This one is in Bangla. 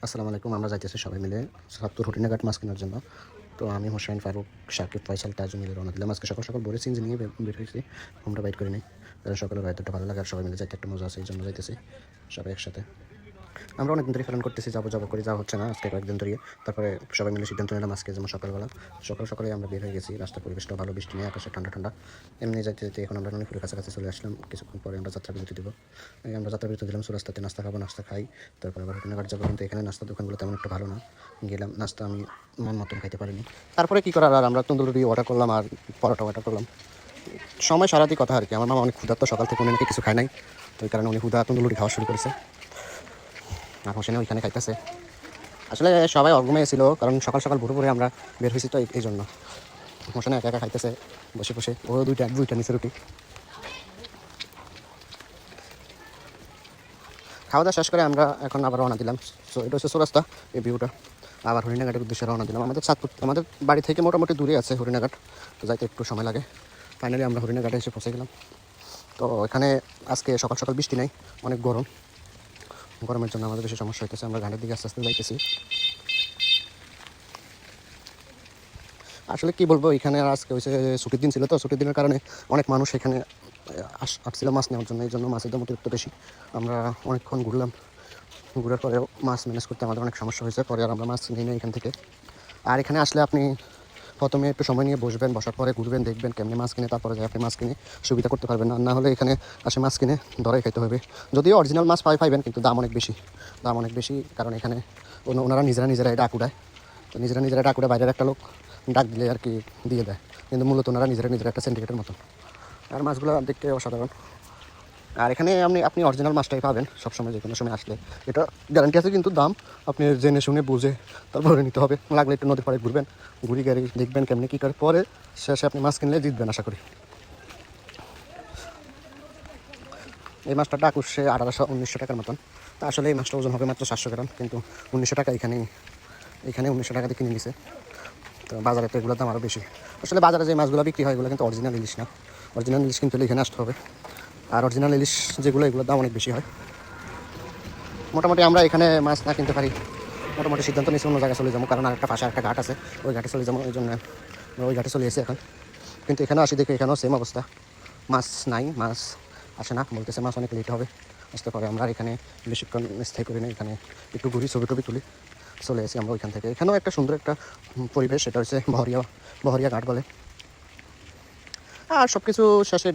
আসসালামু আলাইকুম। আমরা যাইতেছি সবাই মিলে ৭০ হরিণাঘাট মাছ কেনার জন্য। তো আমি হোসেন, ফারুক, শাকিব, ফয়সাল, তাজু মিলে রওনা দিলাম। আজকে সকাল সকাল বলে সিনজি নিয়ে বের হয়েছি। আমরা বাইট করি নাই, কারণ সকালের রায়টা ভালো লাগে আর সবাই মিলে যাইতে একটা মজা আছে, এই জন্য যাইতেছি সবাই একসাথে। আমরা অনেকদিন ধরে প্ল্যান করতেছি, যাবো করে যাওয়া হচ্ছে না। আজকে কয়েকদিন ধরে তারপরে সবাই মিলে সিদ্ধান্ত নিলাম আজকে যেমন সকালবেলা সকালে আমরা বের হয়ে গেছি। রাস্তার পরিবেশটা ভালো, বৃষ্টি নেই, আকাশে ঠান্ডা ঠান্ডা। এমনি যাইতে যেতে এখন আমরা অনেক কাছাকাছি চলে আসলাম। কিছুক্ষণ পরে আমরা যাত্রা বিরতি দেবো। আমরা যাত্রা বিরতি দিলাম, রাস্তাতে নাস্তা খাবো, নাস্তা খাই, তারপরে আবার হরিণাঘাট যাবো। কিন্তু এখানে নাস্তার দোকানগুলো তেমন একটা ভালো না। গেলাম, নাস্তা আমি মন মতন খাইতে পারিনি। তারপরে কী করার, আর আমরা তন্দুরি অর্ডার করলাম আর পরোটা অর্ডার করলাম। সময় সারাদিন কথা আর কি। আমার মামা অনেক ক্ষুধার্ত, সকাল থেকে উনি নাকি কিছু খায় নাই, তো ওই কারণে উনি তন্দুরি খাওয়া শুরু করেছে আর হোসেনে ওইখানে খাইতেছে। আসলে সবাই অঘুমিয়ে ছিল, কারণ সকাল সকাল ভোরে আমরা বের হয়েছি, তো এই জন্য হোসেনে একা একা খাইতেছে বসে বসে। ও দুইটা নিচে রুটি খাওয়া দাওয়া শেষ করে আমরা এখন আবার রওনা দিলাম। সো এটা হচ্ছে চৌরাস্তা, এই ভিউটা। আবার হরিণাঘাটের উদ্দেশ্যে রওনা দিলাম। আমাদের বাড়ি থেকে মোটামুটি দূরে আছে হরিণাঘাট, তো যাইতে একটু সময় লাগে। ফাইনালি আমরা হরিণাঘাটে এসে পৌঁছে গেলাম। তো এখানে আজকে সকাল সকাল বৃষ্টি নেই, অনেক গরমের জন্য আমাদের বেশি সমস্যা হইতেছে। আমরা ঘাটের দিকে আস্তে আস্তে যাইতেছি। আসলে কি বলবো, এখানে আজকে হয়েছে ছুটির দিন ছিল, তো ছুটির দিনের কারণে অনেক মানুষ এখানে আসছিল মাছ নেওয়ার জন্য। এই জন্য মাছের দাম অতিরিক্ত বেশি। আমরা অনেকক্ষণ ঘুরার পরেও মাছ ম্যানেজ করতে আমাদের অনেক সমস্যা হয়েছে। পরে আর আমরা মাছ নিই না এখান থেকে। আর এখানে আসলে আপনি প্রথমে একটু সময় নিয়ে বসবেন, বসার পরে ঘুরবেন, দেখবেন কেমনি মাছ কিনে, তারপরে যে আপনি মাছ কিনে সুবিধা করতে পারবেন। না হলে এখানে আসে মাছ কিনে ধরে খাইতে হবে। যদিও অরিজিনাল মাছ পাইবেন, কিন্তু দাম অনেক বেশি। কারণ এখানে ওনারা নিজেরা ডাক উঠায়। তো নিজেরা ডাক উঠে বাইরের একটা লোক ডাক দিলে আর কি দিয়ে দেয়, কিন্তু মূলত ওনারা নিজেরা একটা সিন্ডিকেটের মতো। আর মাছগুলো দেখতে অসাধারণ। আর এখানে আপনি অরিজিনাল মাছটাই পাবেন সবসময়, যে কোনো সময় আসলে। এটা গ্যারান্টি আছে, কিন্তু দাম আপনি জেনে শুনে বুঝে তারপরে নিতে হবে। লাগলে একটু নদীর পাড়ে ঘুরি গাড়ি দেখবেন কেমনি কী করে, পরে শেষে আপনি মাছ কিনলে জিতবেন আশা করি। এই মাছটা ডাক উঠছে 1800-1900 টাকার মতন। তা আসলে এই মাছটা ওজন হবে মাত্র 700 গ্রাম, কিন্তু 1900 টাকা এখানে 1900 টাকা দিয়ে কিনে নিছে। তো বাজারে তো এগুলোর দাম আরও বেশি। আসলে বাজারে যে মাছগুলো বিক্রি হয় এগুলো কিন্তু অরিজিনাল ইলিশ না। অরিজিনাল ইলিশ কিনতে হলে এখানে আসতে হবে। আর অরিজিনাল ইলিশ যেগুলো, এগুলোর দাম অনেক বেশি হয়। মোটামুটি আমরা এখানে মাছ না কিনতে পারি, মোটামুটি সিদ্ধান্ত নিয়েছি অন্য জায়গায় চলে যাবো, কারণ আরেকটা পাশে একটা ঘাট আছে, ওই ঘাটে চলে যাবো। ওই জন্য ওই ঘাটে চলে এসেছি এখন। কিন্তু এখানে আসি দেখি এখানেও সেম অবস্থা, মাছ নাই, মাছ আসে না, বলতেছে মাছ অনেক লেট হবে আসতে পারে। আমরা এখানে বেশিক্ষণ স্থায়ী করি না, এখানে একটু ঘুরি, ছবি টবি তুলি, চলে এসেছি আমরা ওইখান থেকে। এখানেও একটা সুন্দর একটা পরিবেশ, এটা হচ্ছে বহরিয়া ঘাট বলে। আর সব কিছু শেষে